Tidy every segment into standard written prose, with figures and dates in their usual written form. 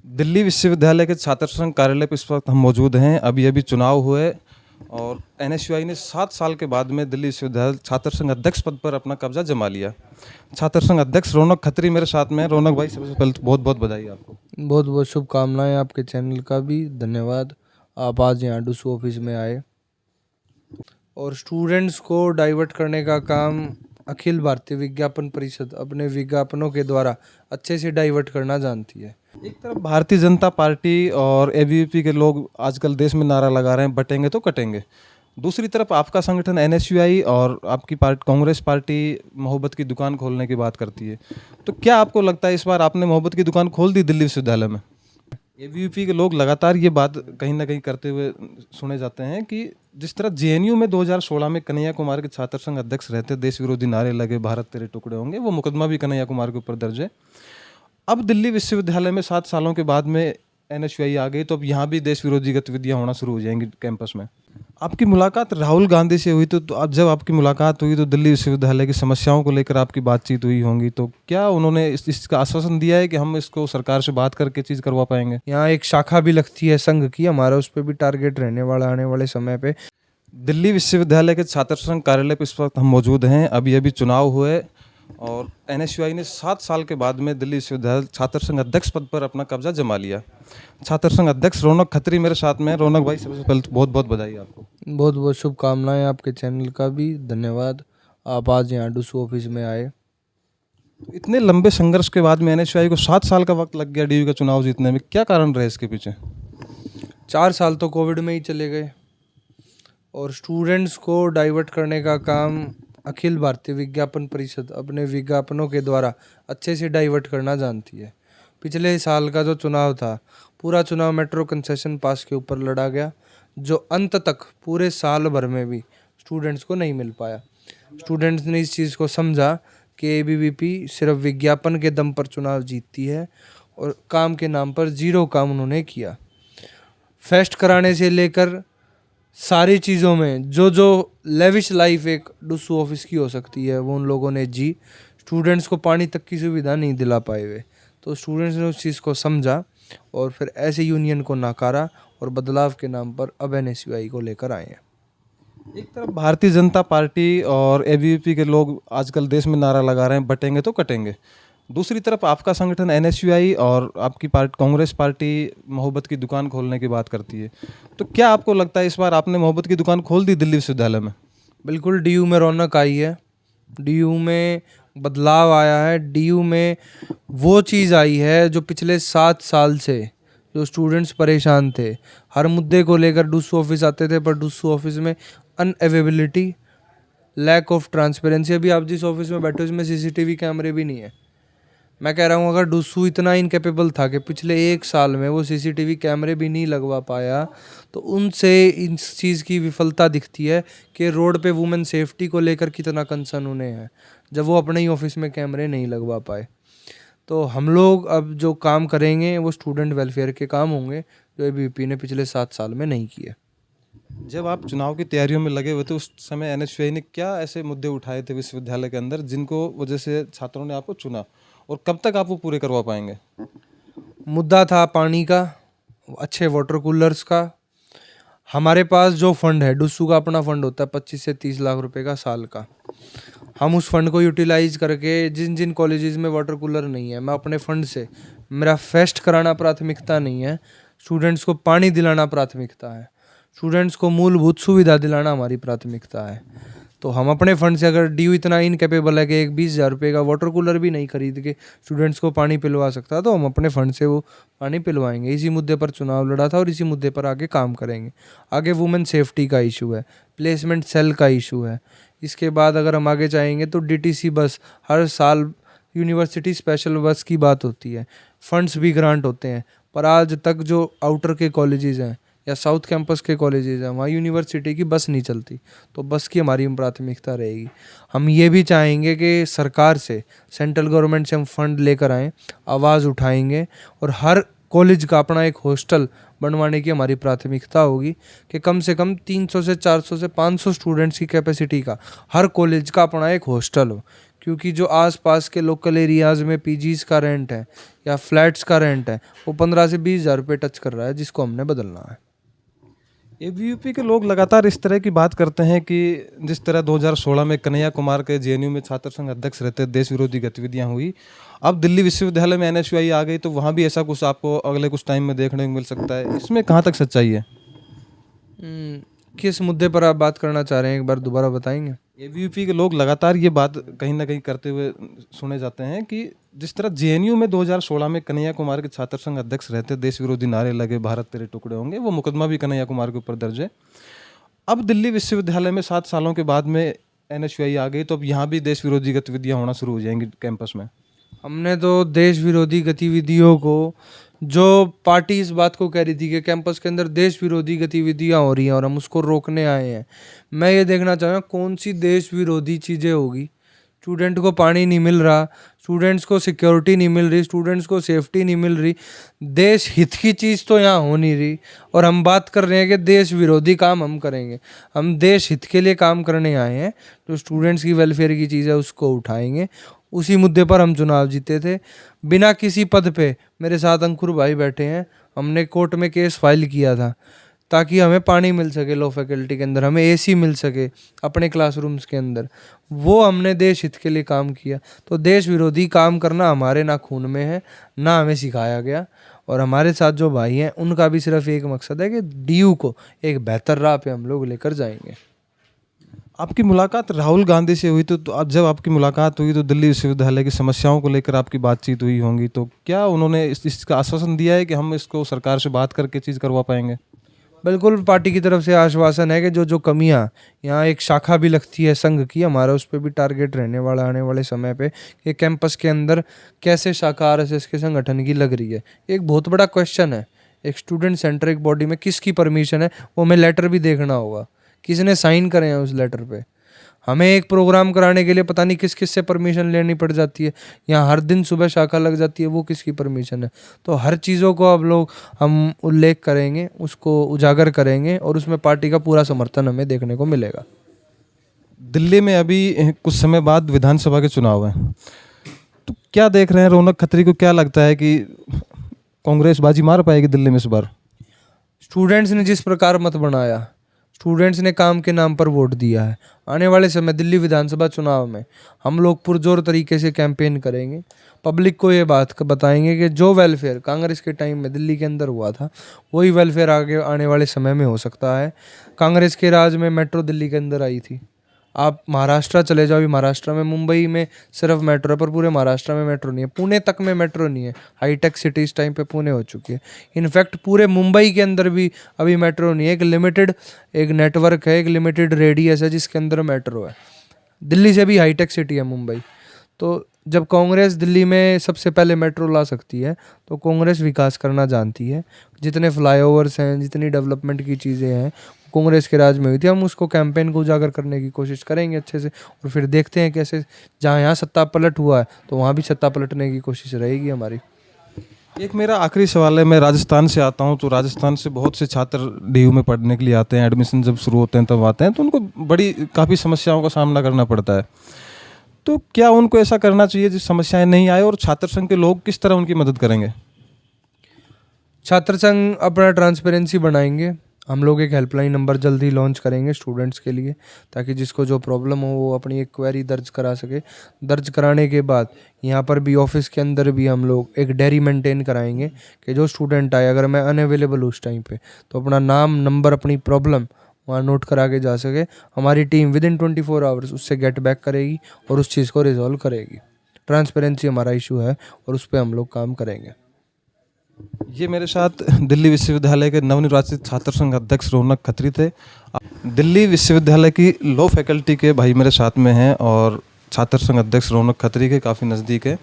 दिल्ली विश्वविद्यालय के छात्र संघ कार्यालय पर इस वक्त हम मौजूद हैं। अभी अभी चुनाव हुए और एनएसयूआई ने 7 साल के बाद में दिल्ली विश्वविद्यालय छात्र संघ अध्यक्ष पद पर अपना कब्जा जमा लिया। छात्र संघ अध्यक्ष रौनक खत्री मेरे साथ में हैं। रौनक भाई, सबसे पहले तो बहुत बहुत बधाई आपको। बहुत बहुत शुभकामनाएं, आपके चैनल का भी धन्यवाद। आप आज यहाँ डूसू ऑफिस में आए और स्टूडेंट्स को डाइवर्ट करने का काम अखिल भारतीय विज्ञापन परिषद अपने विज्ञापनों के द्वारा अच्छे से डाइवर्ट करना जानती है। एक तरफ भारतीय जनता पार्टी और एबीवीपी के लोग आजकल देश में नारा लगा रहे हैं, बटेंगे तो कटेंगे। दूसरी तरफ आपका संगठन एनएसयूआई और आपकी पार्टी कांग्रेस पार्टी मोहब्बत की दुकान खोलने की बात करती है। तो क्या आपको लगता है इस बार आपने मोहब्बत की दुकान खोल दी दिल्ली विश्वविद्यालय में? एबीवीपी के लोग लगातार ये बात कहीं ना कहीं करते हुए सुने जाते हैं कि जिस तरह जेएनयू में 2016 में कन्हैया कुमार के छात्र संघ अध्यक्ष रहते, देश विरोधी नारे लगे, भारत तेरे टुकड़े होंगे, वो मुकदमा भी कन्हैया कुमार के ऊपर दर्ज है। अब दिल्ली विश्वविद्यालय में 7 सालों के बाद में एनएसयूआई आ गई, तो अब यहाँ भी देश विरोधी गतिविधियाँ होना शुरू हो जाएंगी कैंपस में। आपकी मुलाकात राहुल गांधी से हुई, तो अब जब आपकी मुलाकात हुई तो दिल्ली विश्वविद्यालय की समस्याओं को लेकर आपकी बातचीत हुई होंगी, तो क्या उन्होंने इसका आश्वासन दिया है कि हम इसको सरकार से बात करके चीज़ करवा पाएंगे? यहाँ एक शाखा भी लगती है संघ की, हमारा उस पर भी टारगेट रहने वाला आने वाले समय पे। दिल्ली विश्वविद्यालय के छात्र संघ कार्यालय पर इस वक्त हम मौजूद हैं। अभी अभी चुनाव हुए और एनएसयूआई ने 7 साल के बाद में दिल्ली विश्वविद्यालय छात्र संघ अध्यक्ष पद पर अपना कब्जा जमा लिया। छात्र संघ अध्यक्ष रौनक खत्री मेरे साथ में हैं। रौनक भाई, सबसे पहले तो बहुत बहुत बधाई आपको। बहुत बहुत शुभकामनाएं, आपके चैनल का भी धन्यवाद। आप आज यहाँ डूसू ऑफिस में आए। इतने लंबे संघर्ष के बाद में एनएसयूआई को 7 साल का वक्त लग गया डीयू का चुनाव जीतने में, क्या कारण रहे इसके पीछे? 4 साल तो कोविड में ही चले गए और स्टूडेंट्स को डाइवर्ट करने का काम अखिल भारतीय विज्ञापन परिषद अपने विज्ञापनों के द्वारा अच्छे से डाइवर्ट करना जानती है। पिछले साल का जो चुनाव था, पूरा चुनाव मेट्रो कंसेशन पास के ऊपर लड़ा गया, जो अंत तक पूरे साल भर में भी स्टूडेंट्स को नहीं मिल पाया। स्टूडेंट्स ने इस चीज़ को समझा कि एबीवीपी सिर्फ विज्ञापन के दम पर चुनाव जीतती है और काम के नाम पर जीरो काम उन्होंने किया। फेस्ट कराने से लेकर सारी चीज़ों में जो लेविश लाइफ एक डूसू ऑफिस की हो सकती है, वो उन लोगों ने जी। स्टूडेंट्स को पानी तक की सुविधा नहीं दिला पाए हुए, तो स्टूडेंट्स ने उस चीज़ को समझा और फिर ऐसे यूनियन को नकारा और बदलाव के नाम पर अब एनएसयूआई को लेकर आए हैं। एक तरफ भारतीय जनता पार्टी और एबीवीपी के लोग आजकल देश में नारा लगा रहे हैं, बटेंगे तो कटेंगे। दूसरी तरफ आपका संगठन एनएसयूआई और आपकी पार्टी कांग्रेस पार्टी मोहब्बत की दुकान खोलने की बात करती है। तो क्या आपको लगता है इस बार आपने मोहब्बत की दुकान खोल दी दिल्ली विश्वविद्यालय में? बिल्कुल, डीयू में रौनक आई है, डीयू में बदलाव आया है, डीयू में वो चीज़ आई है जो पिछले 7 साल से जो स्टूडेंट्स परेशान थे, हर मुद्दे को लेकर डूसू ऑफिस आते थे, पर डूसू ऑफिस में अनअवेलेबिलिटी, लैक ऑफ ट्रांसपेरेंसी। अभी आप जिस ऑफिस में बैठे हो इसमें सीसीटीवी कैमरे भी नहीं है। मैं कह रहा हूँ, अगर डूसू इतना इनकेपेबल था कि पिछले 1 साल में वो सीसीटीवी कैमरे भी नहीं लगवा पाया, तो उनसे इस चीज़ की विफलता दिखती है कि रोड पे वुमेन सेफ्टी को लेकर कितना कंसर्न उन्हें है, जब वो अपने ही ऑफिस में कैमरे नहीं लगवा पाए। तो हम लोग अब जो काम करेंगे वो स्टूडेंट वेलफेयर के काम होंगे, जो एबीवीपी ने पिछले 7 साल में नहीं किए। जब आप चुनाव की तैयारियों में लगे हुए थे, उस समय एनएसयूआई ने क्या ऐसे मुद्दे उठाए थे विश्वविद्यालय के अंदर जिनको वजह से छात्रों ने आपको चुना, और कब तक आप वो पूरे करवा पाएंगे? मुद्दा था पानी का, अच्छे वाटर कूलर्स का। हमारे पास जो फंड है, डूसू का अपना फंड होता है 25 से 30 लाख रुपए का साल का। हम उस फंड को यूटिलाइज करके जिन जिन कॉलेजेस में वाटर कूलर नहीं है, मैं अपने फंड से, मेरा फेस्ट कराना प्राथमिकता नहीं है, स्टूडेंट्स को पानी दिलाना प्राथमिकता है, स्टूडेंट्स को मूलभूत सुविधा दिलाना हमारी प्राथमिकता है। तो हम अपने फंड से, अगर डीयू इतना इनकेपेबल है कि एक 20,000 रुपये का वाटर कूलर भी नहीं खरीद के स्टूडेंट्स को पानी पिलवा सकता, तो हम अपने फंड से वो पानी पिलवाएंगे। इसी मुद्दे पर चुनाव लड़ा था और इसी मुद्दे पर आगे काम करेंगे। आगे वुमेन सेफ्टी का इशू है, प्लेसमेंट सेल का इशू है। इसके बाद अगर हम आगे चाहेंगे तो डीटीसी बस, हर साल यूनिवर्सिटी स्पेशल बस की बात होती है, फंड्स भी ग्रांट होते हैं, पर आज तक जो आउटर के कॉलेजेस हैं या साउथ कैंपस के कॉलेजेस हैं, वहाँ यूनिवर्सिटी की बस नहीं चलती, तो बस की हमारी प्राथमिकता रहेगी। हम ये भी चाहेंगे कि सरकार से, सेंट्रल गवर्नमेंट से हम फंड लेकर आएँ, आवाज़ उठाएंगे और हर कॉलेज का अपना एक हॉस्टल बनवाने की हमारी प्राथमिकता होगी कि कम से कम 300 से 400 से 500 स्टूडेंट्स की कैपेसिटी का हर कॉलेज का अपना एक हॉस्टल हो। क्योंकि जो आसपास के लोकल एरियाज़ में पीजीज़ का रेंट है या फ्लैट्स का रेंट है वो 15 से 20 हज़ार रुपये टच कर रहा है, जिसको हमने बदलना है। एबीवीपी के लोग लगातार इस तरह की बात करते हैं कि जिस तरह 2016 में कन्हैया कुमार के जेएनयू में छात्र संघ अध्यक्ष रहते देश विरोधी गतिविधियां हुई, अब दिल्ली विश्वविद्यालय में एनएसयूआई आ गई तो वहाँ भी ऐसा कुछ आपको अगले कुछ टाइम में देखने को मिल सकता है। इसमें कहाँ तक सच्चाई है? किस मुद्दे पर आप बात करना चाह रहे हैं, एक बार दोबारा बताएंगे? एबीवीपी के लोग लगातार ये बात कहीं ना कहीं करते हुए सुने जाते हैं कि जिस तरह जेएनयू में 2016 में कन्हैया कुमार के छात्र संघ अध्यक्ष रहते, देश विरोधी नारे लगे, भारत तेरे टुकड़े होंगे, वो मुकदमा भी कन्हैया कुमार के ऊपर दर्ज है। अब दिल्ली विश्वविद्यालय में 7 सालों के बाद में एनएसयूआई आ गई तो अब यहाँ भी देश विरोधी गतिविधियाँ होना शुरू हो जाएंगी कैंपस में। हमने तो देश विरोधी गतिविधियों को, जो पार्टी इस बात को कह रही थी कि कैंपस के अंदर देश विरोधी गतिविधियां हो रही हैं और हम उसको रोकने आए हैं, मैं ये देखना चाहूँगा कौन सी देश विरोधी चीज़ें होगी। स्टूडेंट को पानी नहीं मिल रहा, स्टूडेंट्स को सिक्योरिटी नहीं मिल रही, स्टूडेंट्स को सेफ्टी नहीं मिल रही, देश हित की चीज़ तो यहाँ हो नहीं रही, और हम बात कर रहे हैं कि देश विरोधी काम हम करेंगे। हम देश हित के लिए काम करने आए हैं, जो स्टूडेंट्स की वेलफेयर की चीज़ है उसको उठाएंगे। उसी मुद्दे पर हम चुनाव जीते थे बिना किसी पद पे। मेरे साथ अंकुर भाई बैठे हैं, हमने कोर्ट में केस फाइल किया था ताकि हमें पानी मिल सके लॉ फैकल्टी के अंदर, हमें एसी मिल सके अपने क्लासरूम्स के अंदर। वो हमने देश हित के लिए काम किया। तो देश विरोधी काम करना हमारे ना खून में है, ना हमें सिखाया गया। और हमारे साथ जो भाई हैं उनका भी सिर्फ एक मकसद है कि डीयू को एक बेहतर राह पे हम लोग लेकर जाएंगे। आपकी मुलाकात राहुल गांधी से हुई तो अब जब आपकी मुलाकात हुई तो दिल्ली विश्वविद्यालय की समस्याओं को लेकर आपकी बातचीत हुई होंगी, तो क्या उन्होंने इसका आश्वासन दिया है कि हम इसको सरकार से बात करके चीज़ करवा पाएंगे? बिल्कुल, पार्टी की तरफ से आश्वासन है कि जो कमियां, यहाँ एक शाखा भी लगती है संघ की, हमारा उस पर भी टारगेट रहने वाला आने वाले समय पे कि कैंपस के अंदर कैसे शाखा आरएसएस के संगठन की लग रही है। एक बहुत बड़ा क्वेश्चन है, एक स्टूडेंट सेंट्रिक बॉडी में किसकी परमिशन है, वो हमें लेटर भी देखना होगा, किसने साइन करे हैं उस लेटर पे। हमें एक प्रोग्राम कराने के लिए पता नहीं किस किस से परमिशन लेनी पड़ जाती है, यहाँ हर दिन सुबह शाखा लग जाती है, वो किसकी परमिशन है। तो हर चीज़ों को अब लोग हम उल्लेख करेंगे, उसको उजागर करेंगे और उसमें पार्टी का पूरा समर्थन हमें देखने को मिलेगा। दिल्ली में अभी कुछ समय बाद विधानसभा के चुनाव हैं, तो क्या देख रहे हैं रौनक खत्री को? क्या लगता है कि कांग्रेस बाजी मार पाएगी दिल्ली में इस बार? स्टूडेंट्स ने जिस प्रकार मत बनाया, स्टूडेंट्स ने काम के नाम पर वोट दिया है। आने वाले समय दिल्ली विधानसभा चुनाव में हम लोग पुरजोर तरीके से कैंपेन करेंगे, पब्लिक को ये बात बताएंगे कि जो वेलफेयर कांग्रेस के टाइम में दिल्ली के अंदर हुआ था वही वेलफेयर आगे आने वाले समय में हो सकता है। कांग्रेस के राज में मेट्रो दिल्ली के अंदर आई थी, आप महाराष्ट्र चले जाओ, महाराष्ट्र में, मुंबई में सिर्फ मेट्रो है पर पूरे महाराष्ट्र में मेट्रो नहीं है, पुणे तक में मेट्रो नहीं है। हाईटेक सिटी इस टाइम पे पुणे हो चुकी है। इनफैक्ट पूरे मुंबई के अंदर भी अभी मेट्रो नहीं है, एक लिमिटेड एक नेटवर्क है, एक लिमिटेड रेडियस है जिसके अंदर मेट्रो है। दिल्ली से भी हाईटेक सिटी है मुंबई। तो जब कांग्रेस दिल्ली में सबसे पहले मेट्रो ला सकती है तो कांग्रेस विकास करना जानती है। जितने फ्लाईओवर्स हैं, जितनी डेवलपमेंट की चीज़ें हैं, कांग्रेस के राज में हुई थी। हम उसको कैंपेन को उजागर करने की कोशिश करेंगे अच्छे से, और फिर देखते हैं कैसे, जहाँ यहाँ सत्ता पलट हुआ है तो वहाँ भी सत्ता पलटने की कोशिश रहेगी हमारी। एक मेरा आखिरी सवाल है, मैं राजस्थान से आता हूँ, तो राजस्थान से बहुत से छात्र डीयू में पढ़ने के लिए आते हैं, एडमिशन जब शुरू होते हैं तब आते हैं, तो उनको काफ़ी समस्याओं का सामना करना पड़ता है। तो क्या उनको ऐसा करना चाहिए जिस समस्याएं नहीं आए, और छात्र संघ के लोग किस तरह उनकी मदद करेंगे? छात्र संघ अपना ट्रांसपेरेंसी बनाएंगे। हम लोग एक हेल्पलाइन नंबर जल्दी लॉन्च करेंगे स्टूडेंट्स के लिए, ताकि जिसको जो प्रॉब्लम हो वो अपनी एक क्वेरी दर्ज करा सके। दर्ज कराने के बाद यहाँ पर भी ऑफिस के अंदर भी हम लोग एक डायरी मेंटेन कराएंगे कि जो स्टूडेंट आए, अगर मैं अनअवेलेबल हूँ उस टाइम पे, तो अपना नाम, नंबर, अपनी प्रॉब्लम वहाँ नोट करा के जा सके। हमारी टीम विदिन 24 आवर्स उससे गेट बैक करेगी और उस चीज़ को रिजॉल्व करेगी। ट्रांसपेरेंसी हमारा इशू है और उस पर हम लोग काम करेंगे। ये मेरे साथ दिल्ली विश्वविद्यालय के नवनिर्वाचित छात्र संघ अध्यक्ष रौनक खत्री थे। दिल्ली विश्वविद्यालय की लॉ फैकल्टी के भाई मेरे साथ में हैं और छात्र संघ अध्यक्ष रौनक खत्री के काफ़ी नज़दीक है।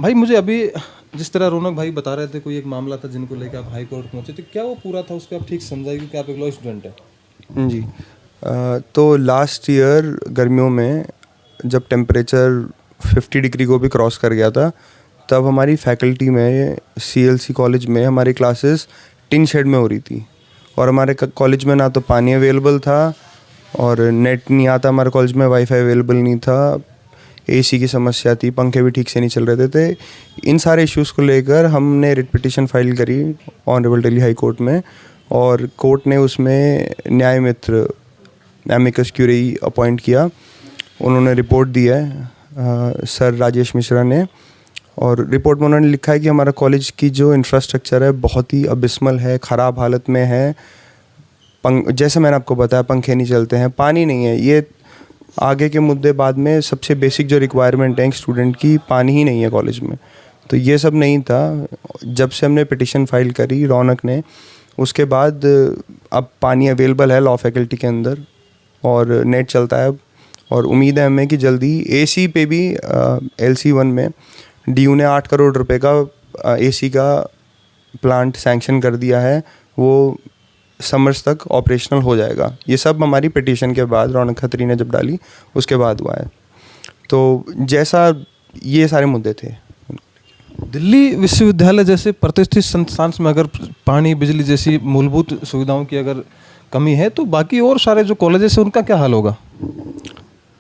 भाई, मुझे अभी जिस तरह रौनक भाई बता रहे थे, कोई एक मामला था जिनको लेकर आप हाई कोर्ट पहुंचे थे, क्या वो पूरा था? उसको आप ठीक समझाइए क्योंकि आप एक लॉ स्टूडेंट हैं। जी, तो लास्ट ईयर गर्मियों में जब टेम्परेचर 50 डिग्री को भी क्रॉस कर गया था, तब हमारी फैकल्टी में, CLC कॉलेज में, हमारी क्लासेस टिन शेड में हो रही थी। और हमारे कॉलेज में ना तो पानी अवेलेबल था और नेट नहीं आता, हमारे कॉलेज में वाईफाई अवेलेबल नहीं था। एसी की समस्या थी, पंखे भी ठीक से नहीं चल रहे थे। इन सारे इश्यूज़ को लेकर हमने रिट पिटीशन फाइल करी ऑनरेबल दिल्ली हाई कोर्ट में, और कोर्ट ने उसमें न्याय मित्र एमिकस क्यूरी अपॉइंट किया। उन्होंने रिपोर्ट दी है सर राजेश मिश्रा ने, और रिपोर्ट में उन्होंने लिखा है कि हमारा कॉलेज की जो इंफ्रास्ट्रक्चर है बहुत ही अबिस्मल है, ख़राब हालत में है। जैसे मैंने आपको बताया, पंखे नहीं चलते हैं, पानी नहीं है। ये आगे के मुद्दे बाद में, सबसे बेसिक जो रिक्वायरमेंट है एक स्टूडेंट की, पानी ही नहीं है कॉलेज में। तो ये सब नहीं था। जब से हमने पिटीशन फाइल करी रौनक ने, उसके बाद अब पानी अवेलेबल है लॉ फैकल्टी के अंदर और नेट चलता है अब, और उम्मीद है हमें कि जल्दी एसी पे भी LC1 में DU ने 8 करोड़ रुपए का एसी का प्लांट सैंक्शन कर दिया है। वो समर्स तक ऑपरेशनल हो जाएगा। ये सब हमारी पिटीशन के बाद, रौनक खत्री ने जब डाली उसके बाद हुआ है। तो जैसा ये सारे मुद्दे थे। दिल्ली विश्वविद्यालय जैसे प्रतिष्ठित संस्थान में अगर पानी बिजली जैसी मूलभूत सुविधाओं की अगर कमी है, तो बाकी और सारे जो कॉलेजेस हैं उनका क्या हाल होगा?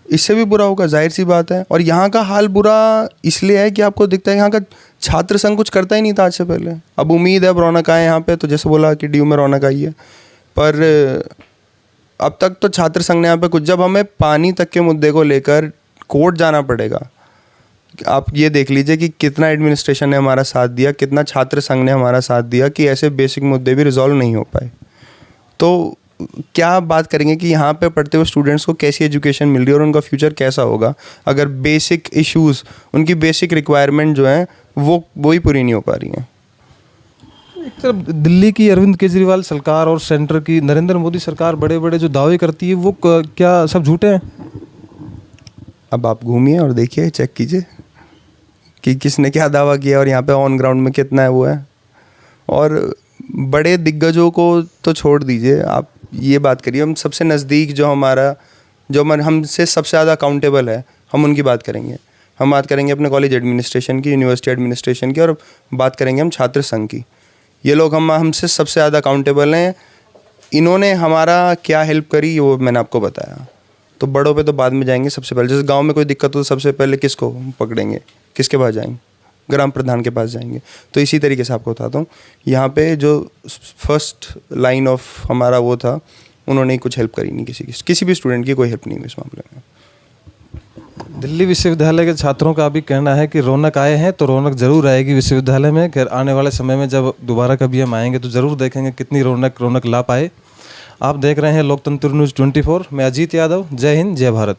इससे भी बुरा होगा, जाहिर सी बात है। और यहाँ का हाल बुरा इसलिए है कि आपको दिखता है यहाँ का छात्र संघ कुछ करता ही नहीं था आज से पहले। अब उम्मीद है अब रौनक आए यहाँ पे, तो जैसे बोला कि DU में रौनक आई है, पर अब तक तो छात्र संघ ने यहाँ पे कुछ, जब हमें पानी तक के मुद्दे को लेकर कोर्ट जाना पड़ेगा, आप ये देख लीजिए कि कितना एडमिनिस्ट्रेशन ने हमारा साथ दिया, कितना छात्र संघ ने हमारा साथ दिया कि ऐसे बेसिक मुद्दे भी रिजॉल्व नहीं हो पाए। तो क्या बात करेंगे कि यहाँ पे पढ़ते हुए स्टूडेंट्स को कैसी एजुकेशन मिल रही है और उनका फ्यूचर कैसा होगा अगर बेसिक इश्यूज़, उनकी बेसिक रिक्वायरमेंट जो हैं वो ही पूरी नहीं हो पा रही हैं। एक तरफ दिल्ली की अरविंद केजरीवाल सरकार और सेंटर की नरेंद्र मोदी सरकार बड़े बड़े जो दावे करती है, वो क्या सब झूठे हैं? अब आप घूमिए और देखिए, चेक कीजिए कि किसने क्या दावा किया और यहाँ पे ऑन ग्राउंड में कितना है वो है। और बड़े दिग्गजों को तो छोड़ दीजिए, आप ये बात करिए, हम सबसे नज़दीक जो हमसे सबसे ज़्यादा अकाउंटेबल है, हम उनकी बात करेंगे। हम बात करेंगे अपने कॉलेज एडमिनिस्ट्रेशन की, यूनिवर्सिटी एडमिनिस्ट्रेशन की, और बात करेंगे हम छात्र संघ की। ये लोग हमसे सबसे ज़्यादा अकाउंटेबल हैं। इन्होंने हमारा क्या हेल्प करी वो मैंने आपको बताया। तो बड़ों पे तो बाद में जाएंगे। सबसे पहले जैसे गांव में कोई दिक्कत हो तो सबसे पहले किसको पकड़ेंगे, किसके पास जाएंगे? ग्राम प्रधान के पास जाएंगे। तो इसी तरीके से आपको बताता हूँ, यहाँ पे जो फर्स्ट लाइन ऑफ हमारा वो था, उन्होंने कुछ हेल्प करी नहीं, किसी भी स्टूडेंट की कोई हेल्प नहीं हुई इस मामले में। दिल्ली विश्वविद्यालय के छात्रों का भी कहना है कि रौनक आए हैं तो रौनक जरूर आएगी विश्वविद्यालय में। खैर आने वाले समय में जब दोबारा कभी हम आएंगे तो ज़रूर देखेंगे कितनी रौनक ला पाए। आप देख रहे हैं लोकतंत्र न्यूज़ 24। मैं अजीत यादव। जय हिंद, जय भारत।